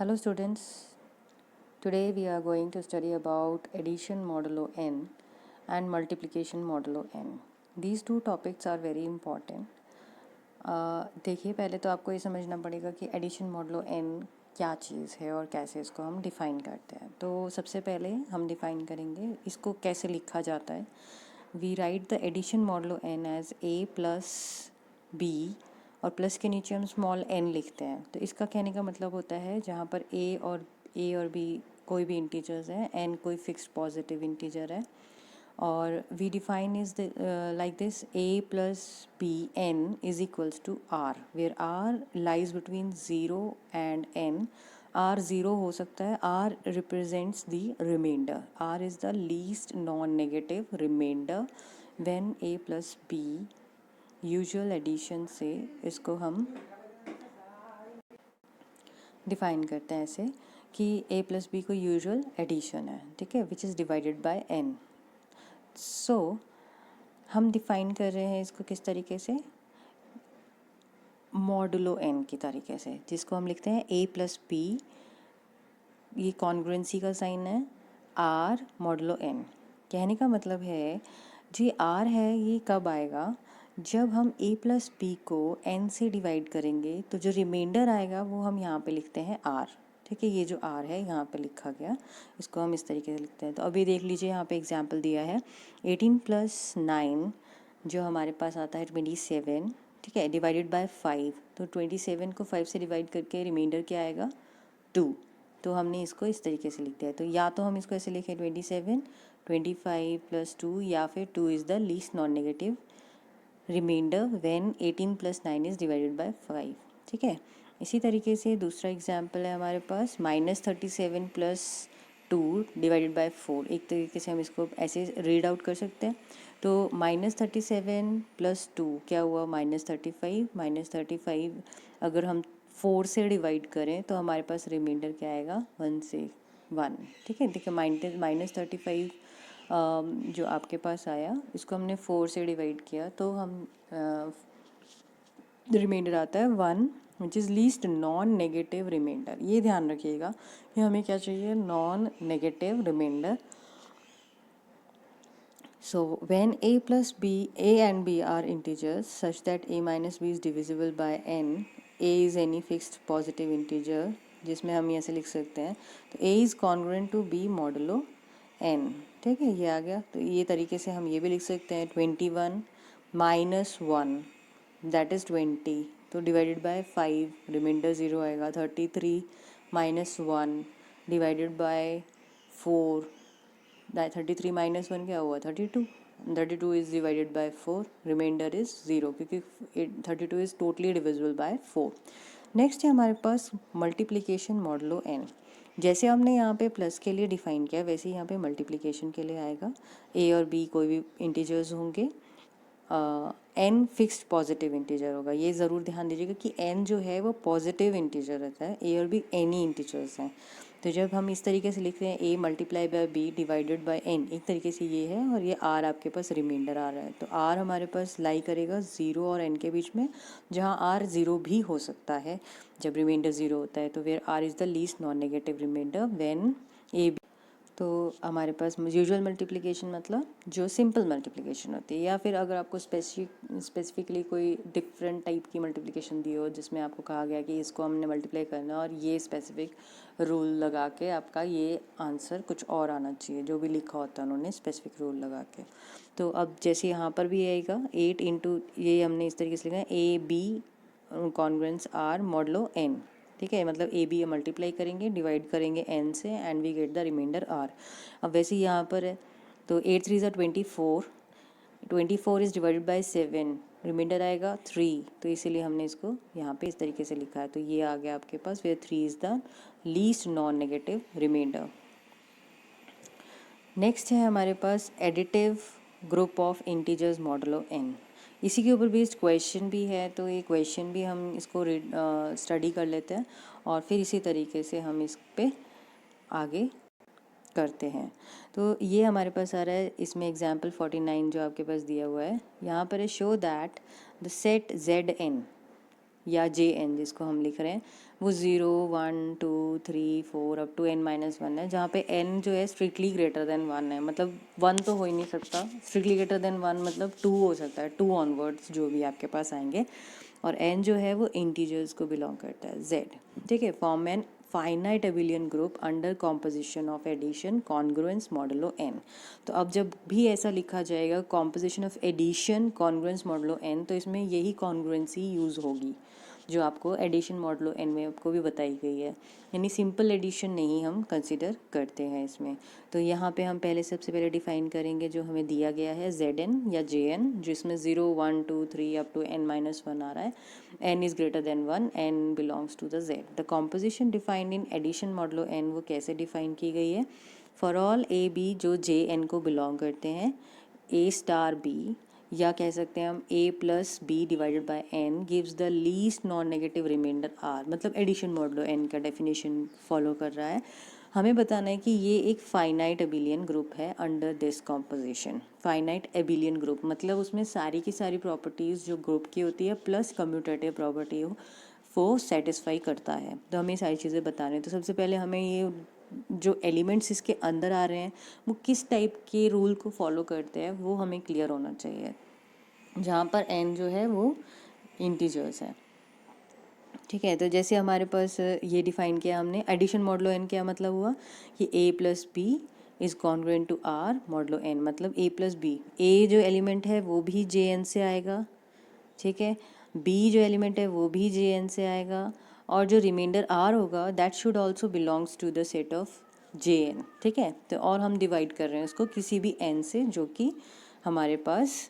Hello students, today we are going to study about addition modulo n and multiplication modulo n. These two topics are very important. देखिए पहले तो आपको ये समझना पड़ेगा कि एडिशन मॉडलो n क्या चीज़ है और कैसे इसको हम डिफ़ाइन करते हैं। तो सबसे पहले हम डिफ़ाइन करेंगे इसको कैसे लिखा जाता है। We write the addition modulo n as a plus b और प्लस के नीचे हम स्मॉल n लिखते हैं। तो इसका कहने का मतलब होता है जहाँ पर a और b कोई भी इंटीजर्स हैं, n कोई फिक्स्ड पॉजिटिव इंटीजर है और we define is like this a plus b n is equals to r where r lies between 0 and n। r 0 हो सकता है, r represents the remainder, r is the least non negative remainder when a plus b usual addition से इसको हम define करते हैं ऐसे कि a प्लस बी को यूजुअल एडिशन है, ठीक है, which is divided by n। So हम डिफाइन कर रहे हैं इसको किस तरीके से, मॉडुलो n की तरीके से, जिसको हम लिखते हैं a प्लस बी, ये कॉन्ग्रुएंसी का साइन है, r मॉडुलो n। कहने का मतलब है जी r है ये कब आएगा, जब हम a प्लस बी को n से डिवाइड करेंगे तो जो रिमाइंडर आएगा वो हम यहाँ पे लिखते हैं r, ठीक है। ये जो r है यहाँ पे लिखा गया, इसको हम इस तरीके से लिखते हैं। तो अभी देख लीजिए यहाँ पे एग्जांपल दिया है 18 प्लस 9 जो हमारे पास आता है 27, ठीक है, डिवाइडेड बाय 5। तो 27 को 5 से डिवाइड करके रिमाइंडर क्या आएगा 2। तो हमने इसको इस तरीके से लिख दिया है। तो या तो हम इसको ऐसे लिखें 27 25 प्लस 2, या फिर 2 is the least non negative remainder when 18 plus 9 is divided by 5, ठीक है। इसी तरीके से दूसरा एग्जांपल है हमारे पास -37 प्लस 2 डिवाइडेड बाय 4। एक तरीके से हम इसको ऐसे रीड आउट कर सकते हैं। तो -37 प्लस 2 क्या हुआ, -35 अगर हम 4 से डिवाइड करें तो हमारे पास रिमाइंडर क्या आएगा 1 से 1, ठीक है। देखिए -35 जो आपके पास आया इसको हमने 4 से डिवाइड किया तो हम रिमाइंडर आता है 1 which is least non negative remainder. ये ध्यान रखिएगा कि हमें क्या चाहिए, non negative remainder. So when a plus b, a and b are integers such that a minus b is divisible by n, a is any fixed positive integer, जिसमें हम ऐसे लिख सकते हैं तो a is congruent to b modulo n, ठीक है, ये आ गया। तो ये तरीके से हम ये भी लिख सकते हैं 21 माइनस 1 दैट इज़ 20, तो डिवाइडेड बाय 5 रिमाइंडर 0 आएगा। 33 माइनस 1 डिवाइडेड बाय 4, 33 माइनस 1 क्या हुआ 32, 32 is divided by 4, remainder is 0 क्योंकि 32 is totally divisible by 4। Next है हमारे पास मल्टीप्लिकेशन मॉडुलो n। जैसे हमने यहाँ पे प्लस के लिए डिफाइन किया वैसे ही यहाँ पे मल्टीप्लिकेशन के लिए आएगा। a और b कोई भी इंटीजर्स होंगे, n फिक्स्ड पॉजिटिव इंटीजर होगा। ये ज़रूर ध्यान दीजिएगा कि n जो है वो पॉजिटिव इंटीजर रहता है, a और b एनी इंटीजर्स हैं। तो जब हम इस तरीके से लिख रहे हैं a multiply by b divided by n, एक तरीके से ये है, और ये r आपके पास रिमाइंडर आ रहा है। तो r हमारे पास लाई करेगा 0 और n के बीच में, जहाँ r 0 भी हो सकता है जब रिमाइंडर 0 होता है। तो where r is the least non negative remainder when a। तो हमारे पास यूजुअल मल्टीप्लिकेशन मतलब जो सिंपल मल्टीप्लिकेशन होती है, या फिर अगर आपको स्पेसिफिकली कोई डिफरेंट टाइप की मल्टीप्लिकेशन दी हो जिसमें आपको कहा गया कि इसको हमने मल्टीप्लाई करना और ये स्पेसिफिक रूल लगा के आपका ये आंसर कुछ और आना चाहिए, जो भी लिखा होता है उन्होंने स्पेसिफिक रूल लगा के। तो अब जैसे यहाँ पर भी आएगा 8 इंटू, ये हमने इस तरीके से लिखा है a b congruence r modulo n, ठीक है, मतलब ए बी मल्टीप्लाई करेंगे डिवाइड करेंगे n से and we get the remainder r। अब वैसे ही यहाँ पर है तो 8 3 24, 24 इज़ डिवाइडेड बाय 7, रिमाइंडर आएगा 3, तो इसीलिए हमने इसको यहाँ पे इस तरीके से लिखा है। तो ये आ गया आपके पास where 3 is the least non negative remainder. Next है हमारे पास additive group of integers modulo n। इसी के ऊपर बेस्ड क्वेश्चन भी है, तो ये क्वेश्चन भी हम इसको स्टडी कर लेते हैं और फिर इसी तरीके से हम इस पे आगे करते हैं। तो ये हमारे पास आ रहा है, इसमें एग्जाम्पल 49 जो आपके पास दिया हुआ है यहाँ पर है, show that the set ZN या जे एन जिसको हम लिख रहे हैं वो 0 1 2 3 4 अप टू n-1 है, जहाँ पे n जो है स्ट्रिक्टली ग्रेटर देन 1 है, मतलब 1 तो हो ही नहीं सकता, स्ट्रिक्टली ग्रेटर देन 1 मतलब 2 हो सकता है, 2 ऑनवर्ड्स जो भी आपके पास आएंगे, और n जो है वो इंटीजर्स को बिलोंग करता है, z, ठीक है। Form an finite abelian group under composition of addition congruence modulo n। तो अब जब भी ऐसा लिखा जाएगा composition of addition congruence modulo n, तो इसमें यही कॉन्ग्रुएंसी यूज़ होगी जो आपको एडिशन मॉडुलो n में आपको भी बताई गई है, यानी सिंपल एडिशन नहीं हम कंसिडर करते हैं इसमें। तो यहाँ पे हम पहले सबसे पहले डिफाइन करेंगे जो हमें दिया गया है zn या jn, जिसमें 0 1 2 3 अप टू n-1 आ रहा है, n is greater than 1, n belongs to the z। The composition defined in addition modulo n वो कैसे डिफाइन की गई है, फॉर ऑल ए बी जो jn को बिलोंग करते हैं, a स्टार b, या कह सकते हैं हम a plus b divided by n gives the least non negative remainder r, मतलब एडिशन मॉडुलो n का डेफिनेशन फॉलो कर रहा है। हमें बताना है कि ये एक फाइनाइट एबिलियन ग्रुप है under this composition. Finite abelian group मतलब उसमें सारी की सारी प्रॉपर्टीज़ जो ग्रुप की होती है प्लस कम्यूटेटिव प्रॉपर्टी हो वो सेटिस्फाई करता है, तो हमें सारी चीज़ें बताने हैं। तो सबसे पहले हमें ये जो एलिमेंट्स इसके अंदर आ रहे हैं वो किस टाइप के रूल को फॉलो करते हैं वो हमें क्लियर होना चाहिए, जहाँ पर n जो है वो इंटीजर्स है, ठीक है। तो जैसे हमारे पास ये डिफाइन किया हमने एडिशन मॉडुलो n, क्या मतलब हुआ कि a plus B is congruent to r modulo n, मतलब a प्लस बी, a जो एलिमेंट है वो भी jn से आएगा, ठीक है, b जो एलिमेंट है वो भी jn से आएगा, और जो रिमाइंडर r होगा that should also belongs to the set of jn, ठीक है। तो और हम डिवाइड कर रहे हैं उसको किसी भी n से जो कि हमारे पास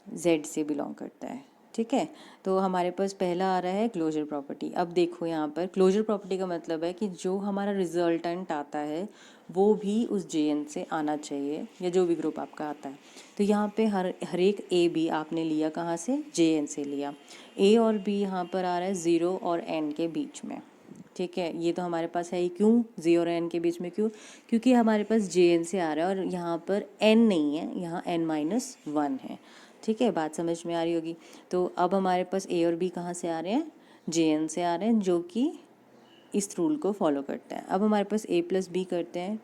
z से बिलोंग करता है, ठीक है। तो हमारे पास पहला आ रहा है क्लोजर प्रॉपर्टी। अब देखो यहाँ पर क्लोजर प्रॉपर्टी का मतलब है कि जो हमारा रिजल्टेंट आता है वो भी उस jn से आना चाहिए, या जो भी ग्रुप आपका आता है। तो यहाँ पे हर एक a b आपने लिया कहाँ से, jn से लिया। a और b यहाँ पर आ रहा है 0 और n के बीच में, ठीक है। ये तो हमारे पास है ही, क्यों 0 और n के बीच में, क्यों, क्योंकि हमारे पास jn से आ रहा है और यहाँ पर n नहीं है, यहाँ n-1 है, ठीक है। बात समझ में आ रही होगी। तो अब हमारे पास a और b कहाँ से आ रहे हैं, jn से आ रहे हैं, जो कि इस रूल को फॉलो करते हैं। अब हमारे पास a प्लस बी करते हैं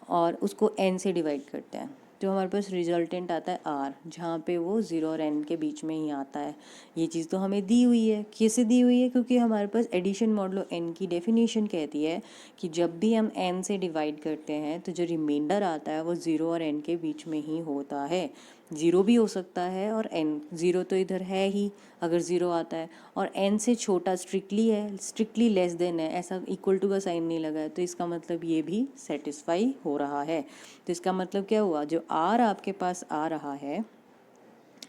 और उसको n से डिवाइड करते हैं, तो हमारे पास रिजल्टेंट आता है r, जहाँ पे वो 0 और n के बीच में ही आता है। ये चीज़ तो हमें दी हुई है, कैसे दी हुई है, क्योंकि हमारे पास एडिशन मॉडुलो n की डेफिनेशन कहती है कि जब भी हम n से डिवाइड करते हैं तो जो रिमाइंडर आता है वो 0 और n के बीच में ही होता है। 0 भी हो सकता है और n, 0 तो इधर है ही अगर 0 आता है, और n से छोटा स्ट्रिक्टली है, स्ट्रिक्टली लेस देन है, ऐसा इक्वल टू का साइन नहीं लगा है, तो इसका मतलब ये भी सेटिस्फाई हो रहा है। तो इसका मतलब क्या हुआ, जो r आपके पास आ रहा है,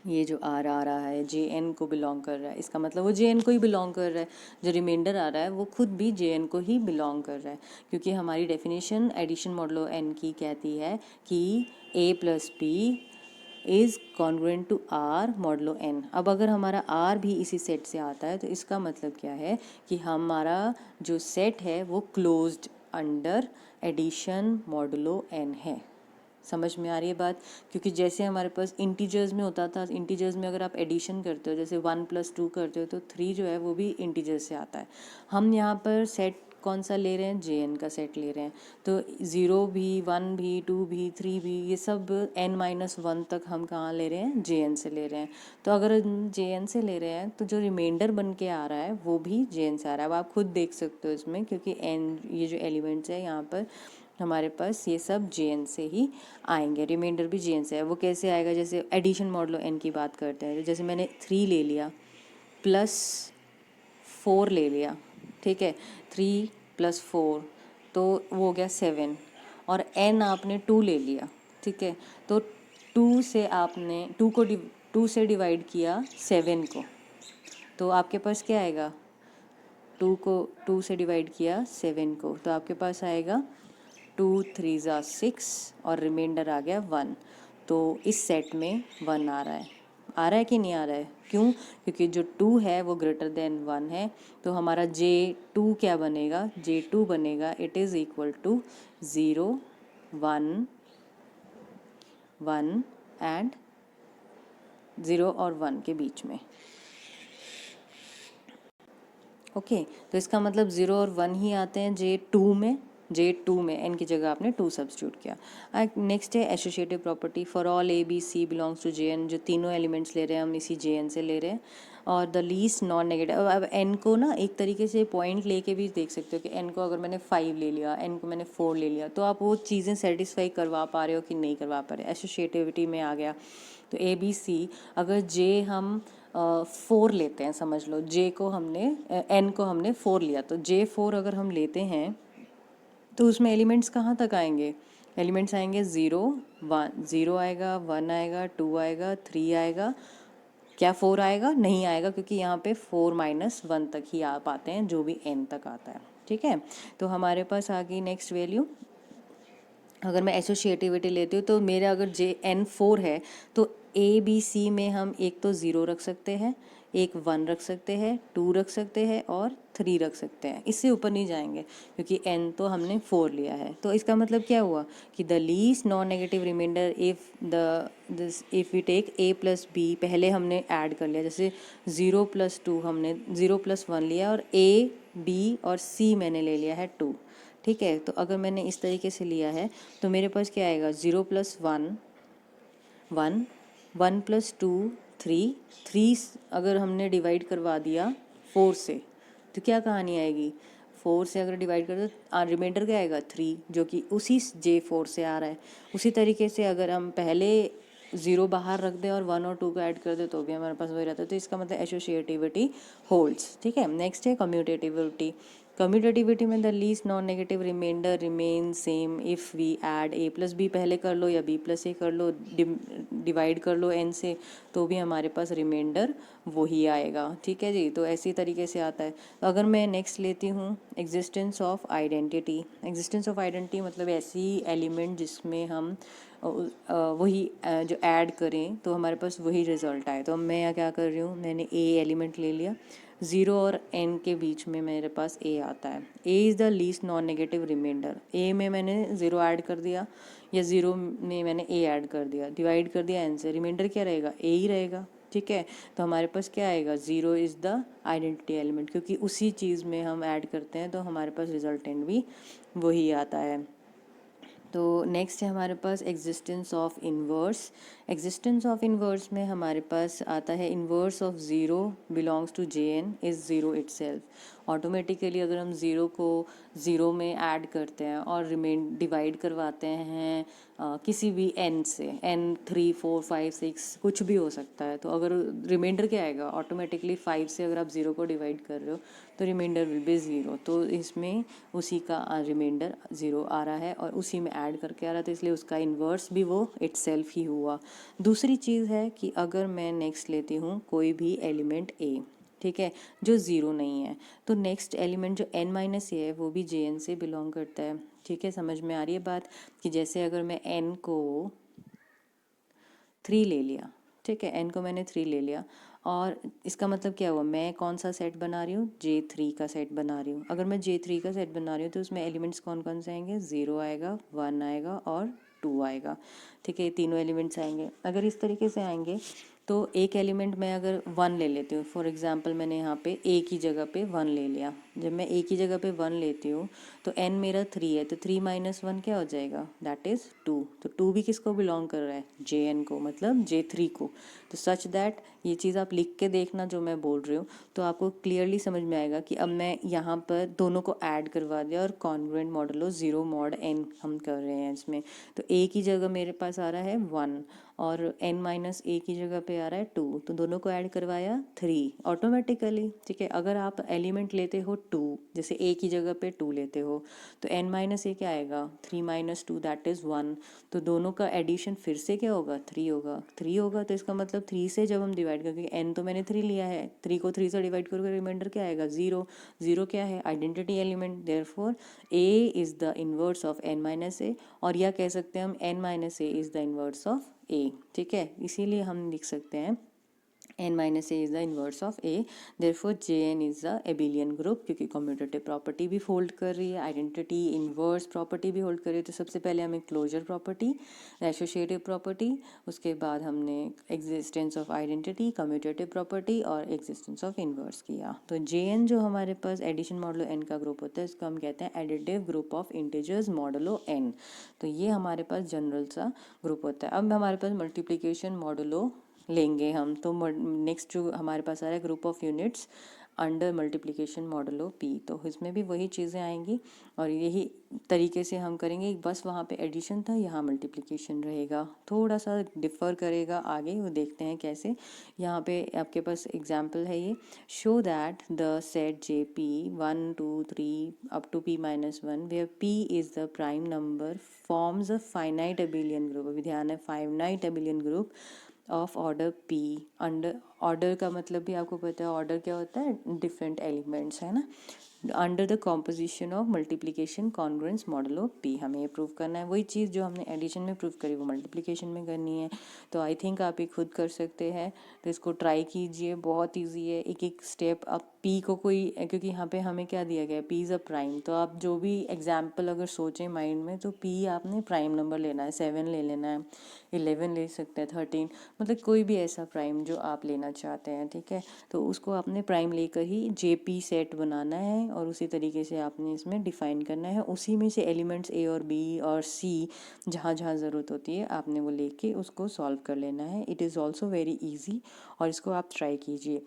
ये जो r आ रहा है jn को बिलोंग कर रहा है, इसका मतलब वो jn को ही बिलोंग कर रहा है। जो रिमाइंडर आ रहा है वो खुद भी jn को ही बिलोंग कर रहा है, क्योंकि हमारी डेफिनेशन एडिशन मॉडुलो n की कहती है कि a plus B is congruent to r modulo n। अब अगर हमारा r भी इसी सेट से आता है तो इसका मतलब क्या है कि हमारा जो सेट है वो closed under addition modulo n है। समझ में आ रही है बात, क्योंकि जैसे हमारे पास इंटीजर्स में होता था, इंटीजर्स में अगर आप एडिशन करते हो जैसे 1 + 2 करते हो तो 3 जो है वो भी इंटीजर्स से आता है। हम यहाँ पर सेट कौन सा ले रहे हैं, jn का सेट ले रहे हैं, तो 0 भी 1 भी 2 भी 3 भी ये सब n-1 तक हम कहाँ ले रहे हैं, jn से ले रहे हैं। तो अगर jn से ले रहे हैं तो जो रिमाइंडर बन के आ रहा है वो भी jn से आ रहा है। अब आप खुद देख सकते हो इसमें, क्योंकि n ये जो एलिमेंट्स है यहाँ पर हमारे पास ये सब jn से ही आएंगे, रिमाइंडर भी jn से है। वो कैसे आएगा, जैसे एडिशन मॉडुलो n की बात करते हैं, जैसे मैंने 3 ले लिया प्लस 4 ले लिया, ठीक है, 3 + 4 तो वो हो गया 7, और n आपने 2 ले लिया, ठीक है, तो 2 से आपने 2 से डिवाइड किया 7 को, तो आपके पास क्या आएगा, 2 से डिवाइड किया 7 को, तो आपके पास आएगा 2 3 ज़ा 6 और रिमाइंडर आ गया 1। तो इस सेट में 1 आ रहा है कि नहीं आ रहा है, क्यों, क्योंकि जो 2 है वो ग्रेटर देन 1 है, तो हमारा J2 क्या बनेगा, J2 बनेगा it is equal to 0 1 1 and 0 और 1 के बीच में। ओके, तो इसका मतलब 0 और 1 ही आते हैं J2 में। J2 में n की जगह आपने 2 सब्स्टिट्यूट किया। नेक्स्ट है associative property for all A B C belongs to Jn, जो तीनों एलिमेंट्स ले रहे हैं हम इसी Jn से ले रहे हैं। और द लीस्ट नॉन नेगेटिव, अब n को ना एक तरीके से पॉइंट लेके भी देख सकते हो कि n को अगर मैंने 5 ले लिया, n को मैंने 4 ले लिया, तो आप वो चीज़ें सेटिस्फाई करवा पा रहे हो कि नहीं करवा पा रहे। एसोसिएटिविटी में आ गया। तो ए बी सी, अगर J हम 4 लेते हैं, समझ लो J को हमने n को हमने 4 लिया, तो J4 अगर हम लेते हैं तो उसमें एलिमेंट्स कहाँ तक आएंगे? एलिमेंट्स आएंगे 0 1, 0 आएगा, 1 आएगा, 2 आएगा, 3 आएगा। क्या 4 आएगा? नहीं आएगा, क्योंकि यहाँ पे 4 माइनस 1 तक ही आ पाते हैं, जो भी n तक आता है। ठीक है, तो हमारे पास आ गई नेक्स्ट वैल्यू। अगर मैं एसोसिएटिविटी लेती हूँ तो मेरा अगर Jn4 है तो ए बी सी में हम एक तो 0 रख सकते हैं, एक 1 रख सकते हैं, 2 रख सकते हैं और 3 रख सकते हैं। इससे ऊपर नहीं जाएंगे क्योंकि n तो हमने 4 लिया है। तो इसका मतलब क्या हुआ कि the least non negative remainder if we take a plus B, पहले हमने ऐड कर लिया, जैसे 0 प्लस 2 हमने 0 प्लस 1 लिया और a b और c मैंने ले लिया है 2। ठीक है, तो अगर मैंने इस तरीके से लिया है तो मेरे पास क्या आएगा? 0 प्लस 1 1, 1 प्लस 2 3, 3 अगर हमने डिवाइड करवा दिया 4 से तो क्या कहानी आएगी? 4 से अगर डिवाइड कर दो रिमाइंडर क्या आएगा? 3, जो कि उसी J4 से आ रहा है। उसी तरीके से अगर हम पहले 0 बाहर रख दें और 1 और 2 को ऐड कर दे तो भी हमारे पास वही रहता है। तो इसका मतलब एसोसिएटिविटी होल्ड्स। ठीक है, नेक्स्ट है कम्यूटेटिविटी। कम्यूटेटिविटी में the least non negative remainder remain same if we add a plus B, पहले कर लो या b प्लस ए कर लो, डिवाइड कर लो n से, तो भी हमारे पास रिमाइंडर वही आएगा। ठीक है जी, तो ऐसी तरीके से आता है। तो अगर मैं नेक्स्ट लेती हूँ existence of identity. Existence of identity मतलब ऐसी एलिमेंट जिसमें हम वही जो ऐड करें तो हमारे पास वही रिजल्ट आए। तो अब मैं यहाँ क्या कर रही हूँ, मैंने a एलिमेंट ले लिया, 0 और n के बीच में मेरे पास a आता है। a is the least non negative remainder. a में मैंने 0 ऐड कर दिया या 0 में मैंने a ऐड कर दिया, डिवाइड कर दिया n से, रिमाइंडर क्या रहेगा? a ही रहेगा। ठीक है, तो हमारे पास क्या आएगा? 0 इज़ द आइडेंटिटी एलिमेंट, क्योंकि उसी चीज़ में हम ऐड करते हैं तो हमारे पास रिजल्टेंट भी वही आता है। तो नेक्स्ट है हमारे पास existence of inverse. Existence of inverse में हमारे पास आता है inverse of 0 belongs to Jn is 0 itself. Automatically अगर हम 0 को 0 में ऐड करते हैं और डिवाइड करवाते हैं किसी भी n से, n 3 4 5 6 कुछ भी हो सकता है, तो अगर रिमाइंडर क्या आएगा? ऑटोमेटिकली 5 से अगर आप 0 को डिवाइड कर रहे हो तो रिमाइंडर विल बी 0। तो इसमें उसी का रिमाइंडर 0 आ रहा है और उसी में ऐड करके आ रहा है, तो इसलिए उसका इन्वर्स भी वो इटसेल्फ ही हुआ। दूसरी चीज़ है कि अगर मैं नेक्स्ट लेती हूँ कोई भी एलिमेंट a, ठीक है, जो 0 नहीं है, तो नेक्स्ट एलिमेंट जो n माइनस ए है वो भी Jn से बिलोंग करता है। ठीक है, समझ में आ रही है बात? कि जैसे अगर मैं n को 3 ले लिया, ठीक है, n को मैंने 3 ले लिया, और इसका मतलब क्या हुआ? मैं कौन सा सेट बना रही हूँ? J3 का सेट बना रही हूँ। अगर मैं J3 का सेट बना रही हूँ तो उसमें एलिमेंट्स कौन कौन से आएंगे? 0 आएगा, 1 आएगा और 2 आएगा। ठीक है, ये तीनों एलिमेंट्स आएंगे। अगर इस तरीके से आएंगे तो एक एलिमेंट मैं अगर 1 ले लेती हूँ, फॉर एग्जांपल मैंने यहाँ पे a की जगह पे 1 ले लिया। जब मैं a की जगह पे 1 लेती हूँ तो n मेरा 3 है, तो 3 माइनस 1 क्या हो जाएगा? That is 2। तो 2 भी किसको बिलोंग कर रहा है? Jn को, मतलब J3 को। तो सच दैट ये चीज़ आप लिख के देखना जो मैं बोल रही हूँ, तो आपको क्लियरली समझ में आएगा कि अब मैं यहाँ पर दोनों को ऐड करवा दिया और कॉन्ग्रुएंट मॉडुलो 0 मॉड n हम कर रहे हैं इसमें। तो a की जगह मेरे पास आ रहा है 1 और n माइनस a की जगह पे आ रहा है 2, तो दोनों को ऐड करवाया 3 ऑटोमेटिकली। ठीक है, अगर आप एलिमेंट लेते हो 2, जैसे a की जगह पे 2 लेते हो तो n माइनस a क्या आएगा? 3 माइनस 2 दैट इज़ 1। तो दोनों का एडिशन फिर से क्या होगा? 3 होगा। 3 होगा तो इसका मतलब 3 से जब हम डिवाइड करेंगे, n तो मैंने 3 लिया है, 3 को 3 से डिवाइड करके रिमाइंडर क्या आएगा? 0। 0 क्या है? Identity element. Therefore a is the inverse of n minus a, और या कह सकते हैं हम n minus a is the inverse of a। ठीक है, इसीलिए हम लिख सकते हैं n minus a is the inverse of a, therefore jn is the abelian group, क्योंकि कम्यूटेटिव प्रॉपर्टी भी होल्ड कर रही है, आइडेंटिटी इन्वर्स प्रॉपर्टी भी होल्ड कर रही है। तो सबसे पहले हमें क्लोजर प्रॉपर्टी, एसोसिएटिव प्रॉपर्टी, उसके बाद हमने existence of identity, commutative property और एग्जिस्टेंस ऑफ इन्वर्स किया। तो jn जो हमारे पास एडिशन मॉडलो n का ग्रुप होता है, इसको हम कहते हैं additive group of integers modulo n। तो ये हमारे पास जनरल सा ग्रुप होता है। अब हमारे पास मल्टीप्लिकेशन मॉडलो लेंगे हम, तो नेक्स्ट जो हमारे पास आ रहा है group of units under multiplication modulo P, तो इसमें भी वही चीज़ें आएंगी और यही तरीके से हम करेंगे। बस वहाँ पे एडिशन था, यहाँ मल्टीप्लिकेशन रहेगा, थोड़ा सा डिफ़र करेगा आगे, वो देखते हैं कैसे। यहाँ पे आपके पास एग्जांपल है ये, show that the set J P 1 2 3 up to p minus 1 where p is the prime number forms a finite abelian group. अभी ध्यान है, finite abelian group of order P. Under order का मतलब भी आपको पता है, ऑर्डर क्या होता है, डिफरेंट एलिमेंट्स है ना, under the composition of multiplication congruence model of P. हमें ये प्रूव करना है, वही चीज़ जो हमने एडिशन में प्रूव करी वो मल्टीप्लिकेशन में करनी है। तो आई थिंक आप ये खुद कर सकते हैं, तो इसको ट्राई कीजिए, बहुत ईजी है, एक एक स्टेप। आप पी को कोई, क्योंकि यहाँ पे हमें क्या दिया गया है, पी इज़ अ प्राइम, तो आप जो भी एग्जाम्पल अगर सोचें माइंड में, तो पी आपने प्राइम नंबर लेना है, 7 ले लेना है, 11 ले सकते हैं, 13, मतलब कोई भी ऐसा प्राइम जो आप लेना चाहते हैं, ठीक है। तो उसको आपने प्राइम लेकर ही जे पी सेट बनाना है और उसी तरीके से आपने इसमें डिफाइन करना है। उसी में से एलिमेंट्स ए और बी और सी जहाँ जहाँ ज़रूरत होती है आपने वो लेके उसको सॉल्व कर लेना है। It is also very easy और इसको आप ट्राई कीजिए।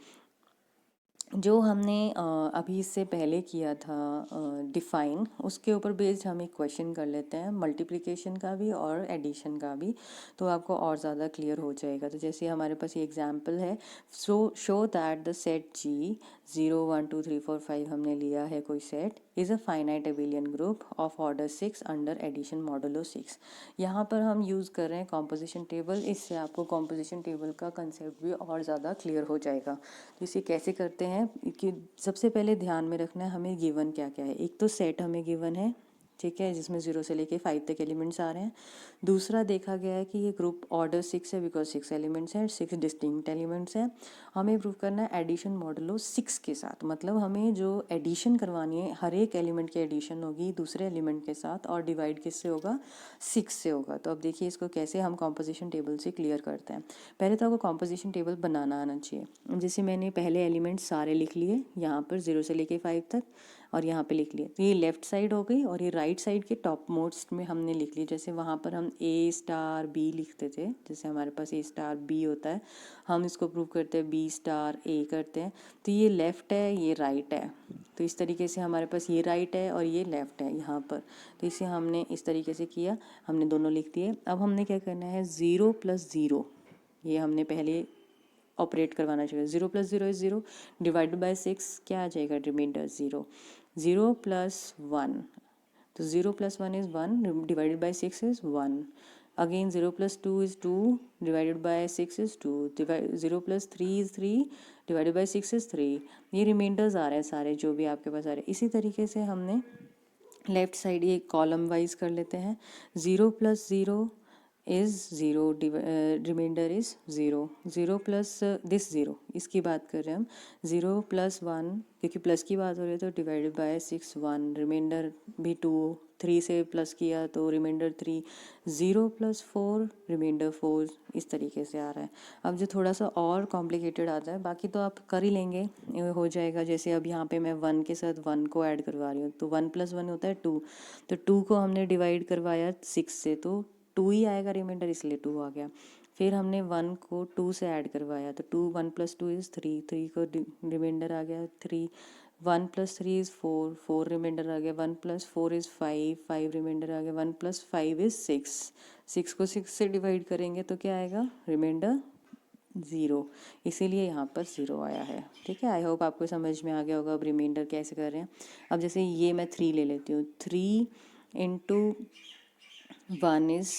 जो हमने अभी इससे पहले किया था डिफ़ाइन, उसके ऊपर बेस्ड हम एक क्वेश्चन कर लेते हैं, मल्टीप्लिकेशन का भी और एडिशन का भी, तो आपको और ज़्यादा क्लियर हो जाएगा। तो जैसे हमारे पास ये एग्जांपल है, show that the set G 0 1 2 3 4 5 हमने लिया है कोई set, is a finite abelian group of order 6 under addition modulo 6। यहाँ पर हम यूज़ कर रहे हैं कॉम्पोजिशन टेबल, इससे आपको कॉम्पोजिशन टेबल का कंसेप्ट भी और ज़्यादा क्लियर हो जाएगा। तो इसे कैसे करते हैं कि सबसे पहले ध्यान में रखना है हमें गिवन क्या क्या है। एक तो सेट हमें गिवन है, ठीक है, जिसमें 0 से लेके 5 तक एलिमेंट्स आ रहे हैं। दूसरा देखा गया है कि ये ग्रुप ऑर्डर 6 है, बिकॉज 6 एलिमेंट्स हैं, 6 डिस्टिंक्ट एलिमेंट्स हैं। हमें प्रूव करना है एडिशन मॉडुलो 6 के साथ, मतलब हमें जो एडिशन करवानी है, हर एक एलिमेंट की एडिशन होगी दूसरे एलिमेंट के साथ और डिवाइड किससे होगा, 6 से होगा। तो अब देखिए इसको कैसे हम कॉम्पोजिशन टेबल से क्लियर करते हैं। पहले तो आपको कॉम्पोजिशन टेबल बनाना आना चाहिए। जैसे मैंने पहले एलिमेंट सारे लिख लिए यहाँ पर 0 से लेके 5 तक और यहाँ पे लिख लिए, तो ये लेफ्ट साइड हो गई और ये राइट साइड के टॉप मोस्ट में हमने लिख ली। जैसे वहाँ पर हम ए स्टार बी लिखते थे, जैसे हमारे पास ए स्टार बी होता है, हम इसको प्रूव करते हैं बी स्टार ए करते हैं। तो ये लेफ़्ट है, ये राइट है, तो इस तरीके से हमारे पास ये राइट है और ये लेफ़्ट है यहाँ पर। तो इसे हमने इस तरीके से किया, हमने दोनों लिख दिए। अब हमने क्या करना है, 0 + 0, ये हमने पहले ऑपरेट करवाना चाहिए। 0 + 0 इज़ 0, डिवाइडेड बाय 6 क्या आ जाएगा, रिमाइंडर 0। 0 + 1, तो 0 + 1 is 1, divided by 6 is 1। Again 0 + 2 is 2, divided by 6 is 2। 0 + 3 is 3, divided by 6 is 3। ये रिमाइंडर्स आ रहे हैं सारे जो भी आपके पास आ रहे हैं। इसी तरीके से हमने लेफ्ट साइड ये कॉलम वाइज कर लेते हैं। 0 + 0 इज़ 0, रिमाइंडर इज़ 0। 0 + दिस 0, इसकी बात कर रहे हैं हम। 0 + 1, क्योंकि प्लस की बात हो रही है तो डिवाइडेड बाय 6 1, रिमाइंडर भी 2, 3 से प्लस किया तो रिमाइंडर 3। 0 + 4, रिमाइंडर 4, इस तरीके से आ रहा है। अब जो थोड़ा सा और कॉम्प्लिकेटेड आता है, बाकी तो आप कर ही लेंगे, ये हो जाएगा। जैसे अब यहाँ पे मैं 1 के साथ 1 को ऐड करवा रही हूँ, तो 1 + 1 होता है 2, तो 2 को हमने डिवाइड करवाया 6 से, तो 2 ही आएगा रिमाइंडर, इसलिए 2 आ गया। फिर हमने 1 को 2 से ऐड करवाया, तो 2 1 + 2 इज़ 3, 3 को रिमाइंडर आ गया 3। 1 + 3 इज़ 4, 4 रिमाइंडर आ गया। 1 + 4 इज़ 5, 5 रिमाइंडर आ गया। 1 + 5 इज़ 6, 6 को 6 से डिवाइड करेंगे तो क्या आएगा, रिमाइंडर 0, इसीलिए यहाँ पर 0 आया है। ठीक है, आई होप आपको समझ में आ गया होगा अब रिमाइंडर कैसे कर रहे हैं। अब जैसे ये मैं 3 ले लेती हूँ, 3 × 1 इज़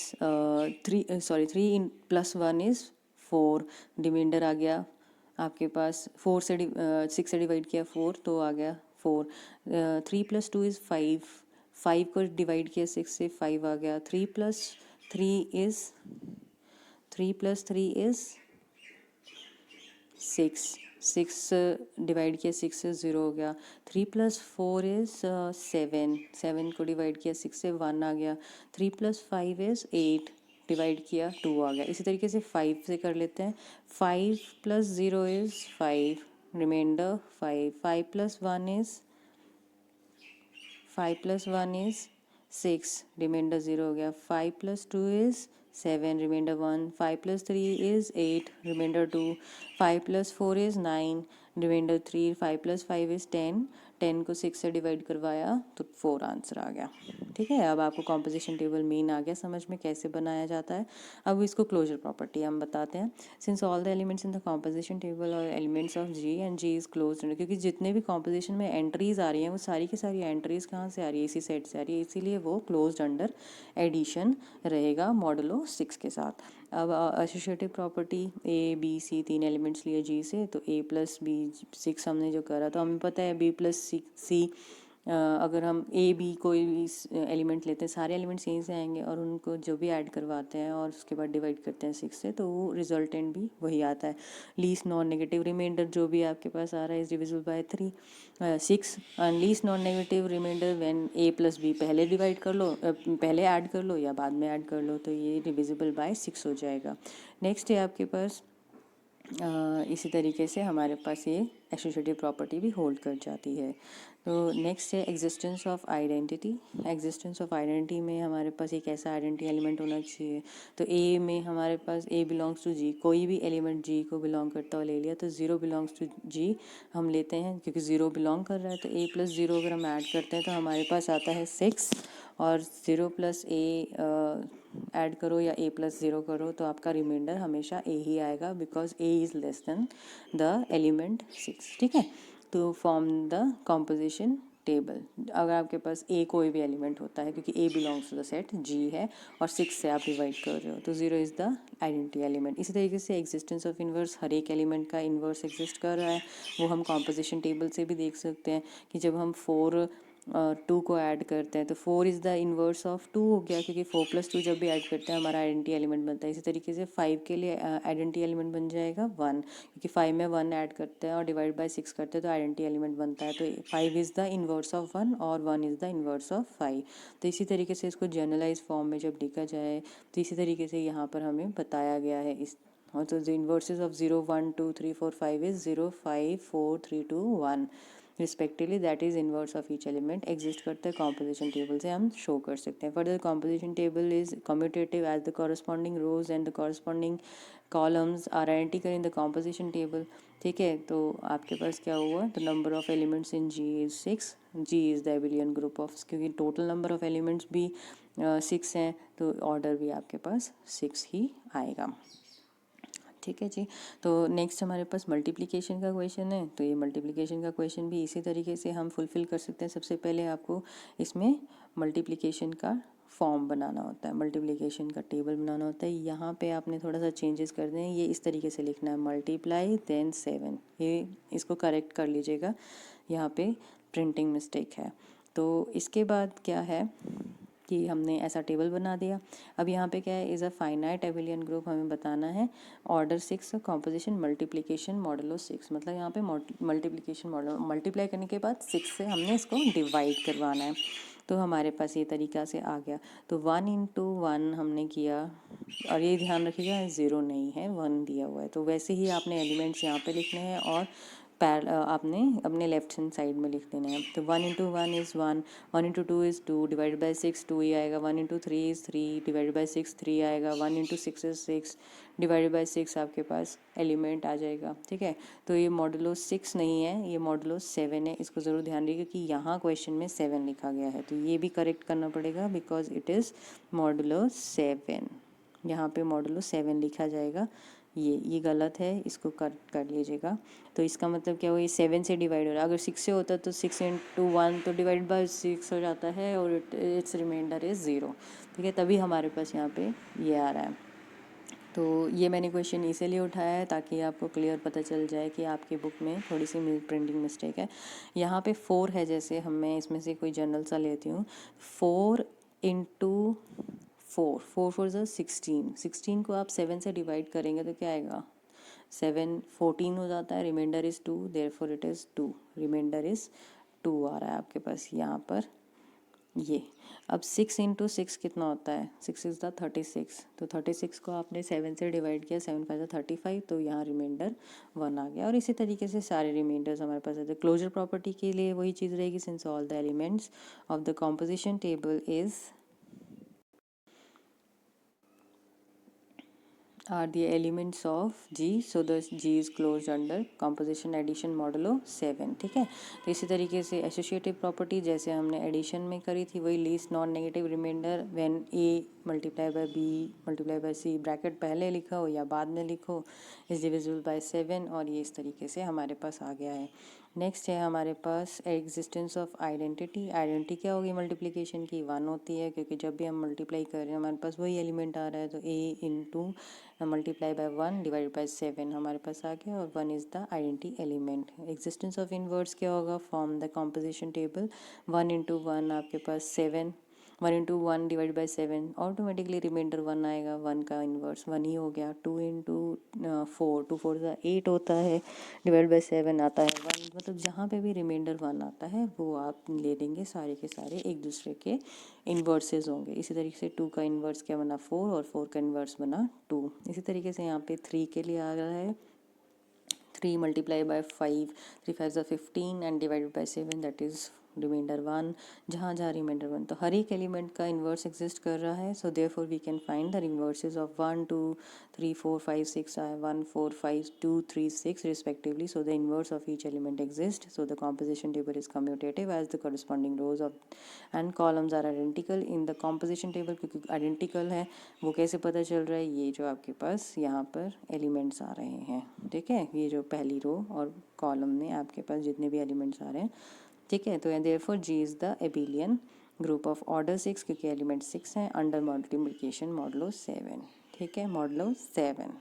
3, सॉरी 3 + 1 इज़ 4, रिमाइंडर आ गया आपके पास 4 से 6 से डिवाइड किया 4, तो आ गया 4। 3 + 2 इज़ 5, 5 को डिवाइड किया 6 से, 5 आ गया। 3 + 3 इज़ 3 + 3 इज़ 6, 6 डिवाइड किया 6 से 0 हो गया। 3 + 4 इज़ 7, 7 को डिवाइड किया 6 से 1 आ गया। 3 + 5 इज़ 8, डिवाइड किया 2 आ गया। इसी तरीके से 5 से कर लेते हैं। 5 + 0 इज़ 5, रिमाइंडर 5, 5 + 1 इज़ 6, रिमाइंडर 0 हो गया। 5 + 2 is 7, remainder 1, 5 + 3 is 8, remainder 2, 5 + 4 is 9, remainder 3, 5 + 5 is 10, 10 को 6 से डिवाइड करवाया तो 4 आंसर आ गया। ठीक है, अब आपको कॉम्पोजिशन टेबल मीन आ गया समझ में कैसे बनाया जाता है। अब इसको क्लोजर प्रॉपर्टी हम बताते हैं। Since all the elements in the composition table और elements of G and G is closed, क्योंकि जितने भी कॉम्पोजिशन में एंट्रीज आ रही हैं वो सारी की सारी एंट्रीज कहाँ से आ रही है, इसी सेट से आ रही है, इसीलिए वो क्लोज्ड अंडर एडिशन रहेगा मॉडुलो 6 के साथ। अब associative property, A B C तीन एलिमेंट्स लिए जी से, तो a + b 6 हमने जो करा तो हमें पता है b + c, अगर हम ए बी कोई भी एलिमेंट लेते हैं सारे एलिमेंट्स यहीं से आएंगे और उनको जो भी ऐड करवाते हैं और उसके बाद डिवाइड करते हैं 6 से, तो वो रिजल्टेंट भी वही आता है। लीस्ट नॉन नेगेटिव रिमाइंडर जो भी आपके पास आ रहा है is divisible by 6, and least non negative remainder when a + b पहले डिवाइड कर लो, पहले ऐड कर लो या बाद में ऐड कर लो, तो ये डिविजिबल बाय 6 हो जाएगा। नेक्स्ट है आपके पास इसी तरीके से हमारे पास ये एसोसिएटिव प्रॉपर्टी भी होल्ड कर जाती है। तो नेक्स्ट है existence of identity. Existence of identity में हमारे पास एक ऐसा आइडेंटिटी एलिमेंट होना चाहिए। तो ए में हमारे पास ए बिलोंग्स टू जी, कोई भी एलिमेंट जी को बिलोंग करता हुआ ले लिया, तो 0 बिलोंग्स टू जी हम लेते हैं क्योंकि 0 बिलोंग कर रहा है। तो a + 0 अगर हम ऐड करते हैं तो हमारे पास आता है 6, और 0 + a ऐड करो या a + 0 करो तो आपका रिमाइंडर हमेशा a ही आएगा, because a is less than the element 6। ठीक है, तो फॉर्म द कॉम्पोजिशन टेबल। अगर आपके पास a कोई भी एलिमेंट होता है, क्योंकि a belongs to the set g है और 6 से आप डिवाइड कर रहे हो, तो 0 इज़ द आइडेंटिटी एलिमेंट। इसी तरीके से एग्जिस्टेंस ऑफ इन्वर्स, हर एक एलिमेंट का इन्वर्स एग्जिस्ट कर रहा है, वो हम कॉम्पोजिशन टेबल से भी देख सकते हैं कि जब हम 4 2 को ऐड करते हैं तो 4 इज़ द इन्वर्स ऑफ 2 हो गया, क्योंकि 4 + 2 जब भी ऐड करते हैं हमारा आइडेंटिटी एलिमेंट बनता है। इसी तरीके से 5 के लिए आइडेंटिटी एलिमेंट बन जाएगा 1, क्योंकि 5 में 1 ऐड करते हैं और डिवाइड बाय 6 करते हैं तो आइडेंटिटी एलिमेंट बनता है। तो 5 इज़ द इन्वर्स ऑफ 1 और 1 इज़ द इन्वर्स ऑफ 5। तो इसी तरीके से इसको जनरलाइज फॉर्म में जब लिखा जाए तो इसी तरीके से यहाँ पर हमें बताया गया है। इस और तो inverses of 0 1 2 3 4 5 is 0 5 4 3 2 1 respectively, that is inverse of each element exist करते हैं कॉम्पोजिशन टेबल से हम शो कर सकते हैं। Further composition table is commutative as the corresponding rows and the corresponding columns are identical in the composition table. ठीक है, तो आपके पास क्या हुआ, the number of elements in G is 6, G is the abelian group of, क्योंकि total number of elements भी 6 हैं तो ऑर्डर भी आपके पास 6 ही आएगा। ठीक है जी, तो नेक्स्ट हमारे पास मल्टीप्लिकेशन का क्वेश्चन है। तो ये मल्टीप्लिकेशन का क्वेश्चन भी इसी तरीके से हम फुलफ़िल कर सकते हैं। सबसे पहले आपको इसमें मल्टीप्लिकेशन का फॉर्म बनाना होता है, मल्टीप्लिकेशन का टेबल बनाना होता है। यहाँ पे आपने थोड़ा सा चेंजेस कर दें, ये इस तरीके से लिखना है मल्टीप्लाई देन 7, ये इसको करेक्ट कर लीजिएगा, यहाँ पे प्रिंटिंग मिस्टेक है। तो इसके बाद क्या है कि हमने ऐसा टेबल बना दिया। अब यहाँ पे क्या है, is a finite abelian group हमें बताना है, ऑर्डर 6 कॉम्पोजिशन मल्टीप्लिकेशन मॉडुलो 6, मतलब यहाँ पे मल्टीप्लिकेशन मॉडल मल्टीप्लाई करने के बाद 6 से हमने इसको डिवाइड करवाना है। तो हमारे पास ये तरीका से आ गया। तो 1 × 1 हमने किया, और ये ध्यान रखिएगा 0 नहीं है, 1 दिया हुआ है। तो वैसे ही आपने एलिमेंट्स यहाँ पे लिखने हैं और आपने अपने लेफ्ट हैंड साइड में लिख देना है। तो 1 × 1 इज़ 1, 1 × 2 इज़ 2, डिवाइड बाय 6 2 ही आएगा। 1 × 3 इज़ 3, डिवाइड बाय 6 3 आएगा। 1 × 6 इज़ 6, डिवाइड बाय 6 आपके पास एलिमेंट आ जाएगा। ठीक है, तो ये मॉडुलो 6 नहीं है, ये मॉडुलो 7 है। इसको ज़रूर ध्यान रखिएगा कि यहाँ क्वेश्चन में 7 लिखा गया है, तो ये भी करेक्ट करना पड़ेगा, बिकॉज इट इज़ मॉडुलो 7। यहाँ पे मॉडुलो 7 लिखा जाएगा, ये गलत है, इसको कर लीजिएगा। तो इसका मतलब क्या हुआ, ये 7 से डिवाइड हो रहा है। अगर 6 से होता तो 6 × 1 तो डिवाइड बाय 6 हो जाता है और इट्स रिमाइंडर इज़ 0। ठीक है, तभी हमारे पास यहाँ पे ये आ रहा है। तो ये मैंने क्वेश्चन इसीलिए उठाया है ताकि आपको क्लियर पता चल जाए कि आपकी बुक में थोड़ी सी प्रिंटिंग मिस्टेक है। यहाँ पे 4 है, जैसे मैं इसमें से कोई जनरल सा लेती हूँ, 4 × 4, 4 4 16, 16 को आप 7 से डिवाइड करेंगे तो क्या आएगा, 7 14 हो जाता है, remainder is 2, therefore it is 2, remainder is 2 आ रहा है आपके पास यहाँ पर ये। अब 6 इंटू 6 कितना होता है, 6 इज़ द 36, तो 36 को आपने 7 से डिवाइड किया, 7 5 35, तो यहाँ रिमाइंडर 1 आ गया। और इसी तरीके से सारे रिमाइंडर्स हमारे पास है। तो क्लोजर प्रॉपर्टी के लिए वही चीज़ रहेगी, since all the elements of the composition table is are the elements of G, so the G is closed under composition addition modulo 7। ठीक है, तो इसी तरीके से एसोसिएटिव प्रॉपर्टी जैसे हमने एडिशन में करी थी वही, least non negative remainder when A multiply by B multiply by C, bracket पहले लिखा हो या बाद में लिखो, इज डिविजिबल बाय 7, और ये इस तरीके से हमारे पास आ गया है। नेक्स्ट है हमारे पास एग्जिस्टेंस ऑफ आइडेंटिटी। आइडेंटिटी क्या होगी मल्टीप्लिकेशन की, 1 होती है, क्योंकि जब भी हम मल्टीप्लाई कर रहे हैं हमारे पास वही एलिमेंट आ रहा है, तो A into multiply by 1 divide by 7 हमारे पास आ गया, और 1 is the identity element. Existence of inverse क्या होगा, form the composition table, 1 into 1 आपके पास 7, 1 into 1 divide by 7, automatically remainder 1 आएगा, 1 का इन्वर्स 1 ही हो गया। 2 इंटू 4, 2 4 का 8 होता है, डिवाइड बाई 7 आता है 1, मतलब जहाँ पे भी रिमाइंडर 1 आता है वो आप ले लेंगे, सारे के सारे एक दूसरे के इन्वर्सेस होंगे। इसी तरीके से 2 का इन्वर्स क्या बना 4, और 4 का इन्वर्स बना 2। इसी तरीके से यहाँ पे 3 के लिए आ रहा है 3 multiply by 5, 3 5 15 and divided by 7, that is remainder 1। जहाँ जहाँ रिमाइंडर 1, तो हर एक एलिमेंट का इन्वर्स एग्जिस्ट कर रहा है, so therefore we can find the inverses of 1 2 3 4 5 6 1 4 5 2 3 6 respectively, so the inverse of each element exist, so the composition table is commutative as the corresponding rows of and columns are identical in the composition table। क्योंकि identical है वो कैसे पता चल रहा है, ये जो आपके पास यहाँ पर एलिमेंट्स आ रहे हैं, ठीक है, ये जो पहली रो और कॉलम में आपके पास जितने भी एलिमेंट्स आ रहे हैं, ठीक है। तो therefore G is the abelian group of order 6, क्योंकि एलिमेंट 6 हैं, अंडर मल्टीप्लिकेशन मॉडुलो 7, ठीक है, मॉडुलो 7।